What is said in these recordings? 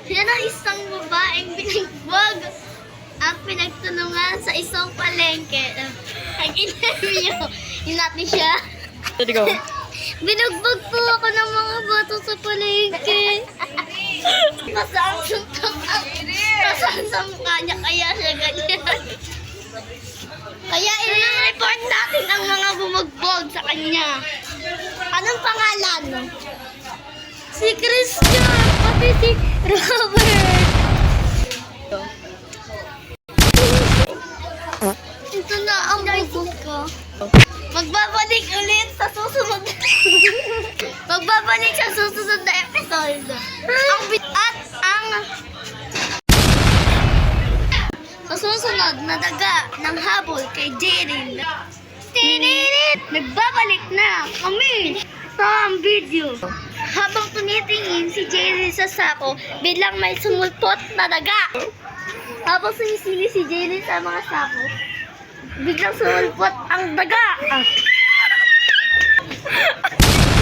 Yan ang isang babaeng binigbog ang pinagtulungan sa isang palengke. Nag-interview. Hinati siya. Let's go. Binugbog po ako ng mga bato sa palengke. Masang suntok ang masang sa mukha niya, kaya siya ganyan. Kaya i-report natin ang mga bumugbog sa kanya. Anong pangalan? Si Christian, pati si Robert. Ito na ang bubog ko. Magbabalik ulit sa susunod. Magbabalik sa susunod na episode. Sa susunod na daga ng habol kay Jerry. Nagbabalik na kami sa video. Habang tunitingin si Jerry sa sako, biglang may sumulpot na daga. Habang sumisili si Jerry sa mga sako, biglang sumulpot ang daga.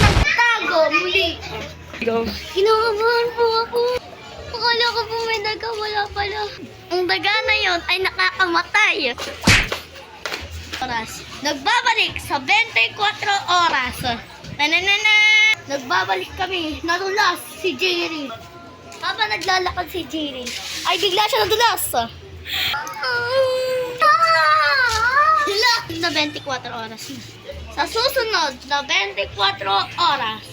Nagtago muli. Go. Kinakabahan po ako. Akala ko po may daga, wala pala. Ang daga na yon ay nakakamatay. Oras. Nagbabalik sa 24 oras. Nananana! Nagbabalik kami. Nadulas si Jerry. Habang naglalakad si Jerry, ay bigla siya nadulas. Na 24 oras na. Sa susunod na 24 oras.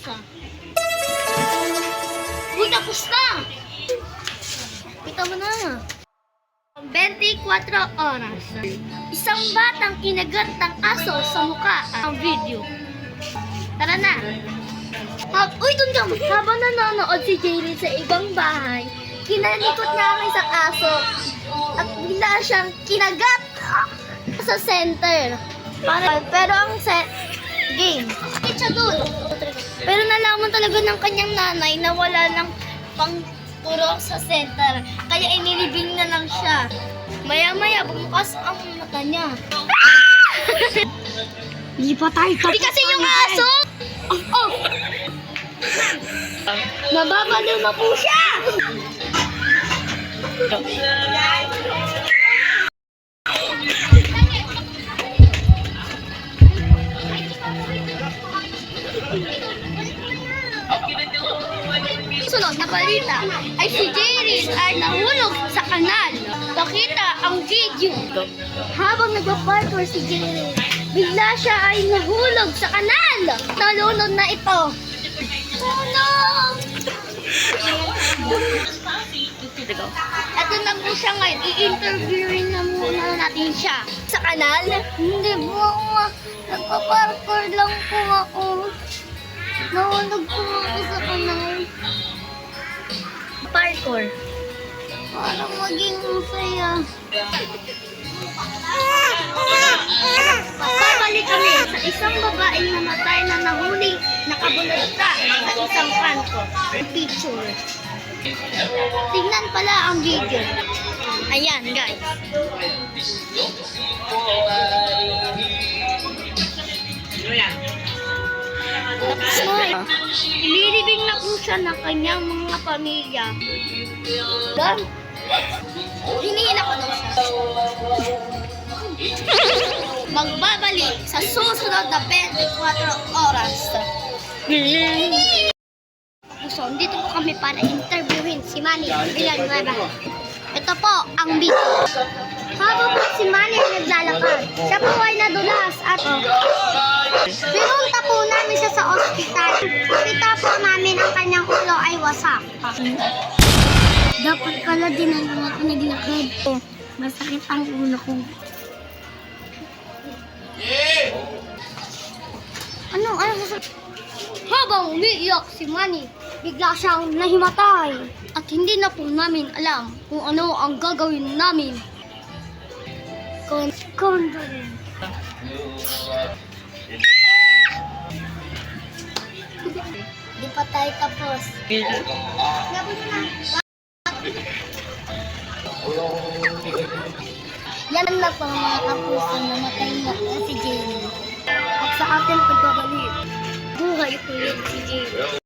Uy, tapos na! Kita mo na. 24 oras. Isang batang kinagat ng aso sa mukha ang video. Tara na. Uy, doon ka. Habang nanonood si Jerry sa ibang bahay, kinalikot niya ang isang aso at bigla siyang kinagat sa center. Pero ang game, siya doon. Pero nalaman talaga ng kanyang nanay na wala ng pangturok sa center. Kaya inilibing na lang siya. Maya-maya, bumukas ang mata niya. Hindi pa tayo tapos. Hindi kasi yung aso! Oh! Nababaliw na po siya! Sunod na balita ay si Jerry ay nahulog sa kanal. Nakita ang video. Habang nagpa-parkour si Jerry, bigla siya ay nahulog sa kanal. Nalunod na ito. Oh no! Ito na po siya ngayon. I-interviewin na muna natin siya. Sa kanal? Hindi po ako. Nagpa-parkour lang po ako. Nahulog po ako sa kanal. Parkour. Para maging masaya. Babalik kami sa isang babaeng namatay na nahuli, nakabulagta sa isang kanto. Picture. Tingnan pala ang video. Ayan, guys. Tapos na, ililibing na po siya ng kanyang mga pamilya. Dan, hinihin ako daw siya. Magbabalik sa susunod na 24 oras. So, dito po kami para interviewin si Manny Villanueva. Ito po ang video. Habang po si Manny ay naglalakad, siya po ay nadulas at pinunta po namin siya sa ospital. Kita po namin ang kanyang ulo ay wasak. Dapat pala din ang ako naglakad. Masakit ang ulo ko. Ano sasakit? Habang umiiyak si Manny, bigla siyang nahimatay. At hindi na po namin alam kung ano ang gagawin namin. Condolence. Di pa tayo tapos. Yan na po mga kapuso, namatay na po si Jenny. At sa ating pagbabalik, buhay ulit si Jenny.